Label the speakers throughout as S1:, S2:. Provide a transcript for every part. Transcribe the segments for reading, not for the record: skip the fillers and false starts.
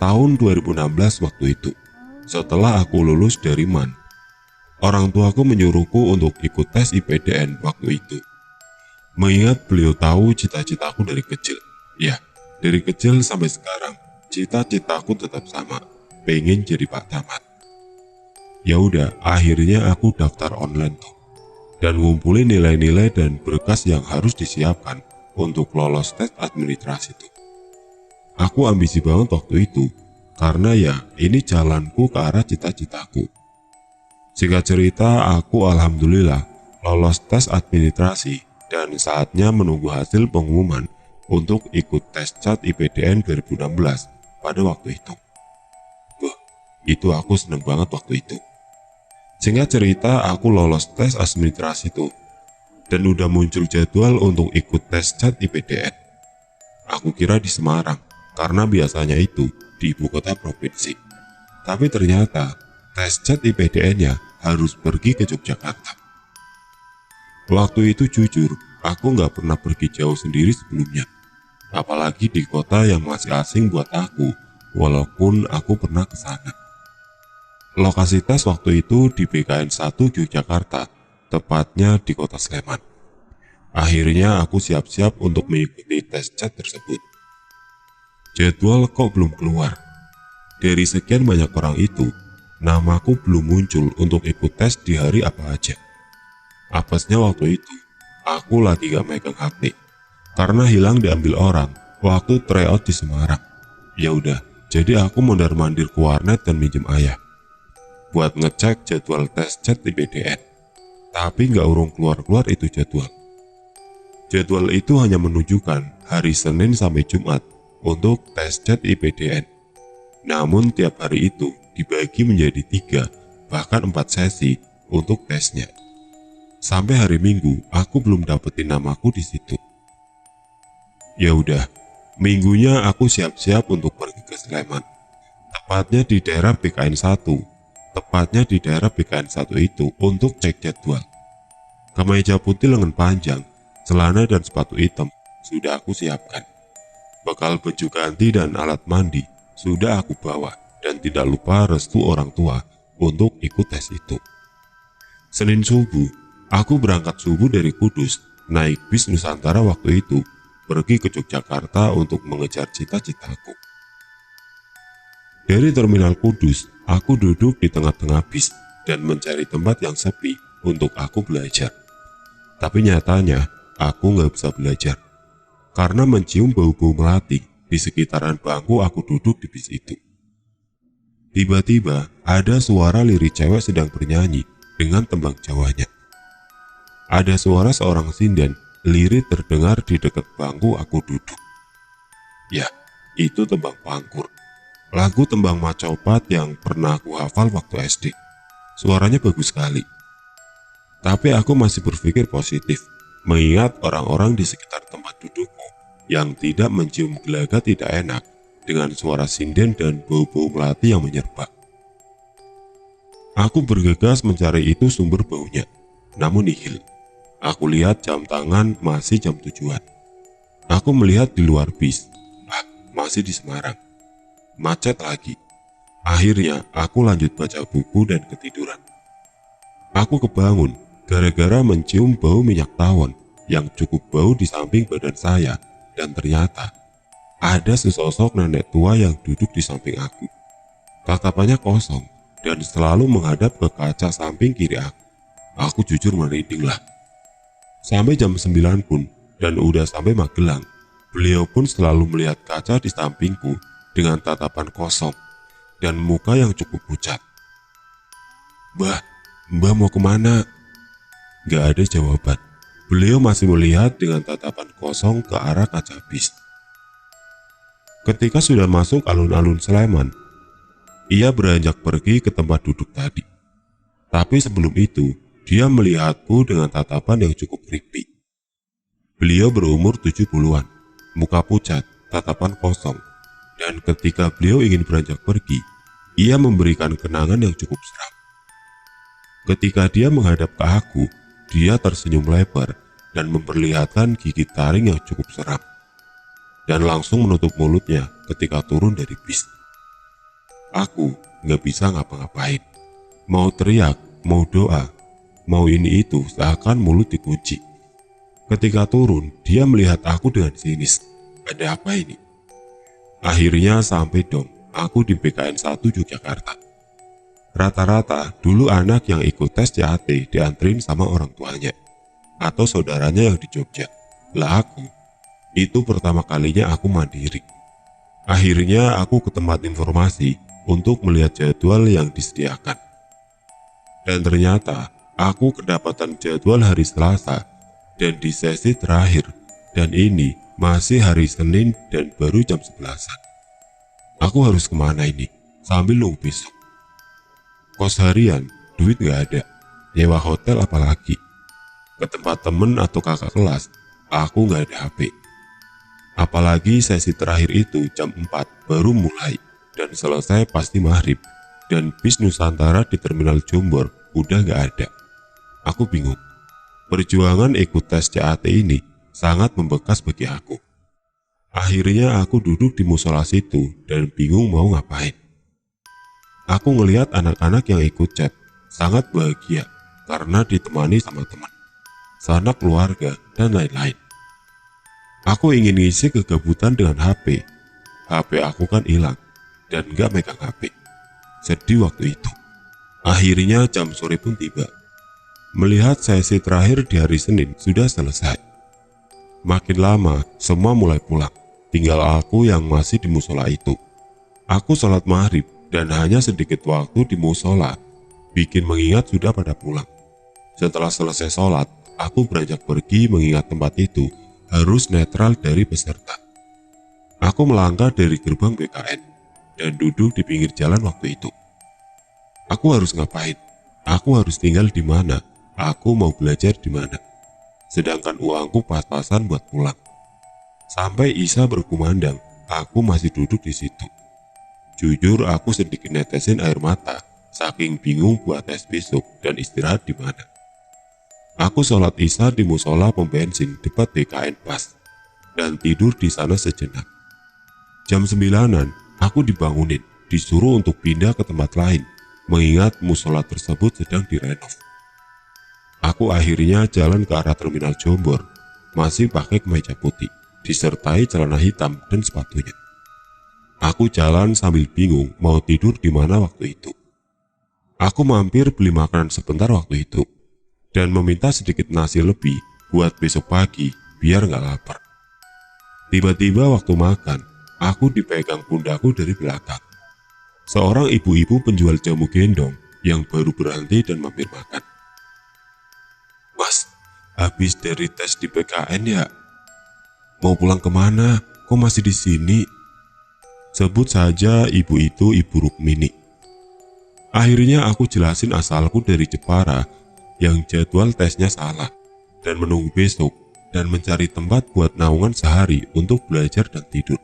S1: tahun 2016 waktu itu. Setelah aku lulus dari MAN, orang tuaku menyuruhku untuk ikut tes IPDN waktu itu. Mengingat beliau tahu cita-citaku dari kecil. Ya, dari kecil sampai sekarang, cita-citaku tetap sama, pengen jadi Pak Camat. Ya udah, akhirnya aku daftar online tuh, dan ngumpulin nilai-nilai dan berkas yang harus disiapkan untuk lolos tes administrasi tuh. Aku ambisi banget waktu itu, karena ya ini jalanku ke arah cita-citaku. Singkat cerita, aku alhamdulillah lolos tes administrasi dan saatnya menunggu hasil pengumuman untuk ikut tes CAT IPDN 2016 pada waktu itu. Wah, itu aku seneng banget waktu itu. Singkat cerita, aku lolos tes administrasi tuh, dan udah muncul jadwal untuk ikut tes CAT IPDN. Aku kira di Semarang, karena biasanya itu di ibu kota provinsi. Tapi ternyata tes CAT IPDN-nya harus pergi ke Yogyakarta. Waktu itu jujur, aku nggak pernah pergi jauh sendiri sebelumnya. Apalagi di kota yang masih asing buat aku, walaupun aku pernah ke sana. Lokasi tes waktu itu di BKN 1 Yogyakarta, tepatnya di kota Sleman. Akhirnya aku siap-siap untuk mengikuti tes CAT tersebut. Jadwal kok belum keluar. Dari sekian banyak orang itu, namaku belum muncul untuk ikut tes di hari apa aja. Apesnya waktu itu, aku lagi gak megang HP, karena hilang diambil orang waktu tryout di Semarang. Ya udah, jadi aku mondar-mandir ke warnet dan minjem ayah buat ngecek jadwal tes CAT IPDN. Tapi gak urung keluar-keluar itu jadwal. Jadwal itu hanya menunjukkan hari Senin sampai Jumat untuk tes CAT IPDN. Namun tiap hari itu dibagi menjadi 3 bahkan 4 sesi untuk tesnya. Sampai hari Minggu aku belum dapetin namaku di situ. Ya udah, minggunya aku siap-siap untuk pergi ke Sleman. Tepatnya di daerah BKN 1. Tepatnya di daerah BKN 1 itu untuk cek jadwal. Kemeja putih lengan panjang, celana dan sepatu hitam sudah aku siapkan. Bekal baju ganti dan alat mandi sudah aku bawa, dan tidak lupa restu orang tua untuk ikut tes itu. Senin subuh, aku berangkat subuh dari Kudus, naik bis Nusantara waktu itu, pergi ke Yogyakarta untuk mengejar cita-citaku. Dari terminal Kudus, aku duduk di tengah-tengah bis dan mencari tempat yang sepi untuk aku belajar. Tapi nyatanya, aku nggak bisa belajar, karena mencium bau-bau melati di sekitaran bangku aku duduk di bis itu. Tiba-tiba, ada suara lirik cewek sedang bernyanyi dengan tembang Jawanya. Ada suara seorang sinden lirik terdengar di dekat bangku aku duduk. Ya, itu tembang Pangkur. Lagu tembang Macopat yang pernah aku hafal waktu SD. Suaranya bagus sekali. Tapi aku masih berpikir positif, mengingat orang-orang di sekitar tempat dudukku yang tidak mencium gelagat tidak enak dengan suara sinden dan bau-bau melati yang menyerpak. Aku bergegas mencari itu sumber baunya, namun nihil. Aku lihat jam tangan masih jam 7-an. Aku melihat di luar bis, masih di Semarang. Macet lagi. Akhirnya aku lanjut baca buku dan ketiduran. Aku kebangun gara-gara mencium bau minyak tawon yang cukup bau di samping badan saya, dan ternyata ada sesosok nenek tua yang duduk di samping aku. Tatapannya kosong dan selalu menghadap ke kaca samping kiri aku. Aku jujur merinding lah. Sampai jam 9 pun, dan udah sampai Magelang, beliau pun selalu melihat kaca di sampingku dengan tatapan kosong dan muka yang cukup pucat. Mbah mau kemana? Gak ada jawaban. Beliau masih melihat dengan tatapan kosong ke arah kaca bis. Ketika sudah masuk alun-alun Sleman, ia beranjak pergi ke tempat duduk tadi. Tapi sebelum itu, dia melihatku dengan tatapan yang cukup creepy. Beliau berumur 70-an, muka pucat, tatapan kosong, dan ketika beliau ingin beranjak pergi, ia memberikan kenangan yang cukup seram. Ketika dia menghadap ke aku, dia tersenyum lebar dan memperlihatkan gigi taring yang cukup seram, dan langsung menutup mulutnya ketika turun dari bis. Aku nggak bisa ngapa-ngapain. Mau teriak, mau doa, mau ini itu, seakan mulut dikunci. Ketika turun, dia melihat aku dengan sinis. Ada apa ini? Akhirnya sampai dong, aku di PKN 1 Yogyakarta. Rata-rata dulu anak yang ikut tes CAT dianterin sama orang tuanya atau saudaranya yang di Jogja. Lah aku, itu pertama kalinya aku mandiri. Akhirnya aku ke tempat informasi untuk melihat jadwal yang disediakan. Dan ternyata aku kedapatan jadwal hari Selasa dan di sesi terakhir, dan ini masih hari Senin dan baru jam 11-an. Aku harus kemana ini? Sambil nunggu besok. Kos harian, duit gak ada. Nyewa hotel apalagi. Ke tempat temen atau kakak kelas, aku gak ada HP. Apalagi sesi terakhir itu jam 4 baru mulai dan selesai pasti maghrib. Dan bis Nusantara di Terminal Jombor udah gak ada. Aku bingung. Perjuangan ikut tes CAT ini sangat membekas bagi aku. Akhirnya aku duduk di musola situ dan bingung mau ngapain. Aku ngelihat anak-anak yang ikut chat sangat bahagia karena ditemani sama teman, sanak keluarga, dan lain-lain. Aku ingin ngisi kegabutan dengan HP. HP aku kan hilang dan gak megang HP. Sedih waktu itu. Akhirnya jam sore pun tiba. Melihat sesi terakhir di hari Senin sudah selesai. Makin lama semua mulai pulang. Tinggal aku yang masih di musola itu. Aku sholat maghrib dan hanya sedikit waktu di musola bikin mengingat sudah pada pulang. Setelah selesai sholat, aku beranjak pergi mengingat tempat itu harus netral dari peserta. Aku melangkah dari gerbang BKN dan duduk di pinggir jalan waktu itu. Aku harus ngapain? Aku harus tinggal di mana? Aku mau belajar di mana? Sedangkan uangku pas-pasan buat pulang. Sampai Isya berkumandang, aku masih duduk di situ. Jujur aku sedikit netesin air mata, saking bingung buat tes besok dan istirahat di mana. Aku sholat Isya di musola pom bensin dekat BKN pas, dan tidur di sana sejenak. Jam 9-an, aku dibangunin, disuruh untuk pindah ke tempat lain, mengingat musola tersebut sedang direnov. Aku akhirnya jalan ke arah Terminal Jombor, masih pakai kemeja putih, disertai celana hitam dan sepatunya. Aku jalan sambil bingung mau tidur di mana waktu itu. Aku mampir beli makanan sebentar waktu itu, dan meminta sedikit nasi lebih buat besok pagi biar gak lapar. Tiba-tiba waktu makan, aku dipegang pundaku dari belakang. Seorang ibu-ibu penjual jamu gendong yang baru berhenti dan mampir makan. Mas, habis dari tes di PKN ya? Mau pulang kemana? Kok masih di sini? Sebut saja ibu itu Ibu Rukmini. Akhirnya aku jelasin asalku dari Jepara yang jadwal tesnya salah dan menunggu besok dan mencari tempat buat naungan sehari untuk belajar dan tidur.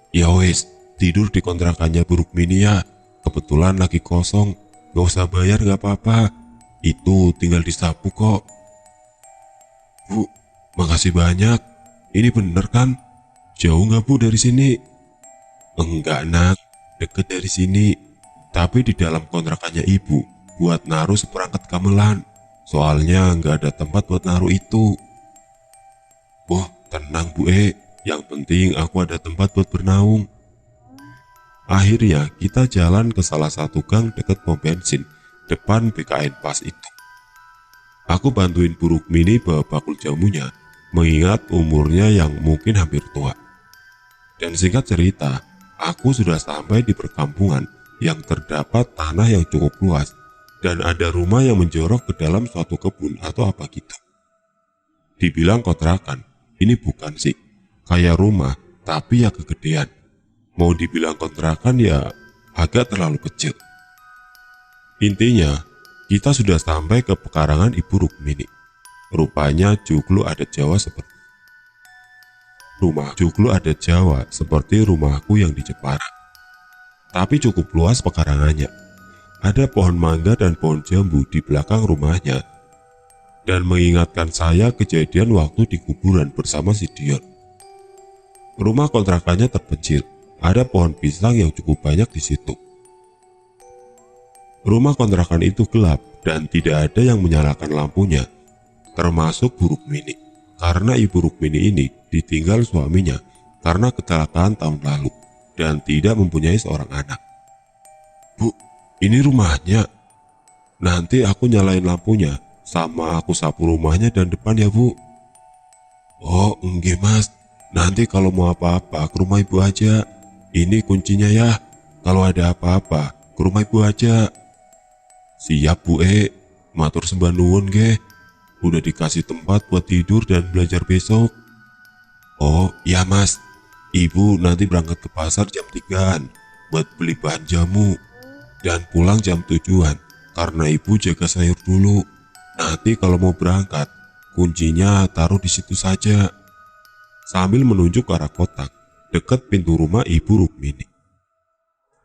S1: Ya wes, tidur di kontrakannya Bu Rukmini ya. Kebetulan lagi kosong, gak usah bayar gak apa-apa. Itu tinggal disapu kok. Bu, makasih banyak. Ini bener kan? Jauh gak Bu dari sini? Enggak nak, deket dari sini. Tapi di dalam kontrakannya ibu buat naruh seperangkat gamelan. Soalnya gak ada tempat buat naruh itu. Wah, tenang Bu yang penting aku ada tempat buat bernaung. Akhirnya kita jalan ke salah satu gang dekat pom bensin depan BKN pas itu. Aku bantuin Bu Rukmini bawa bakul jamunya, mengingat umurnya yang mungkin hampir tua. Dan singkat cerita, aku sudah sampai di perkampungan yang terdapat tanah yang cukup luas dan ada rumah yang menjorok ke dalam suatu kebun atau apa gitu. Dibilang kontrakan, ini bukan sih, kayak rumah tapi ya kegedean. Mau dibilang kontrakan ya agak terlalu kecil. Intinya, kita sudah sampai ke pekarangan Ibu Rukmini. Rupanya joglo adat Jawa seperti rumahku yang di Jepara. Tapi cukup luas pekarangannya. Ada pohon mangga dan pohon jambu di belakang rumahnya. Dan mengingatkan saya kejadian waktu di kuburan bersama si Dion. Rumah kontrakannya terpencil, ada pohon pisang yang cukup banyak di situ. Rumah kontrakan itu gelap dan tidak ada yang menyalakan lampunya, termasuk Bu Rukmini, karena Ibu Rukmini ini ditinggal suaminya karena kecelakaan tahun lalu dan tidak mempunyai seorang anak. "Bu, ini rumahnya. Nanti aku nyalain lampunya sama aku sapu rumahnya dan depan ya, Bu." "Oh, enggak Mas. Nanti kalau mau apa-apa ke rumah Ibu aja. Ini kuncinya ya. Kalau ada apa-apa ke rumah Ibu aja." "Siap Bu matur sembah nuwun ge. Udah dikasih tempat buat tidur dan belajar besok." "Oh iya Mas, Ibu nanti berangkat ke pasar jam 3-an buat beli bahan jamu dan pulang jam 7-an karena Ibu jaga sayur dulu. Nanti kalau mau berangkat, kuncinya taruh di situ saja." Sambil menunjuk ke arah kotak dekat pintu rumah Ibu Rukmini.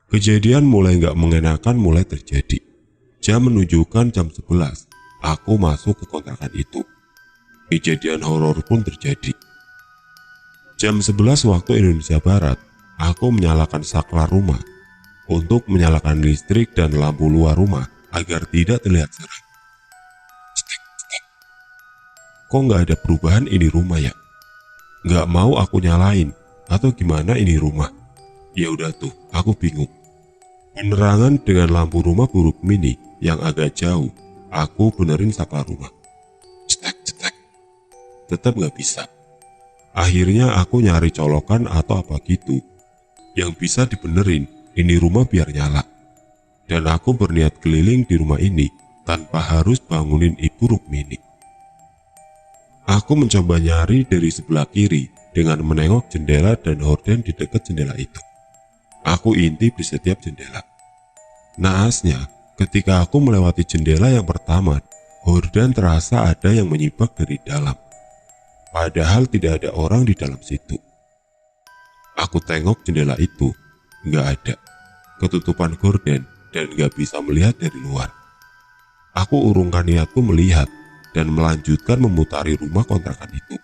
S1: Kejadian mulai gak mengenakan mulai terjadi. Jam menunjukkan jam 11, aku masuk ke kontrakan itu. Kejadian horor pun terjadi. Jam 11 waktu Indonesia Barat, aku menyalakan saklar rumah untuk menyalakan listrik dan lampu luar rumah agar tidak terlihat seram. Cetek, cetek. Kok nggak ada perubahan ini rumah ya? Nggak mau aku nyalain atau gimana ini rumah? Ya udah tuh, aku bingung. Penerangan dengan lampu rumah Bu Rukmini yang agak jauh, aku benerin saklar rumah. Cetek, cetek. Tetap nggak bisa. Akhirnya aku nyari colokan atau apa gitu yang bisa dibenerin ini rumah biar nyala. Dan aku berniat keliling di rumah ini tanpa harus bangunin Ibu Rukmini. Aku mencoba nyari dari sebelah kiri dengan menengok jendela dan horden di dekat jendela itu. Aku intip di setiap jendela. Naasnya, ketika aku melewati jendela yang pertama, horden terasa ada yang menyibak dari dalam. Padahal tidak ada orang di dalam situ. Aku tengok jendela itu, nggak ada. Ketutupan gorden dan nggak bisa melihat dari luar. Aku urungkan niatku melihat dan melanjutkan memutari rumah kontrakan itu.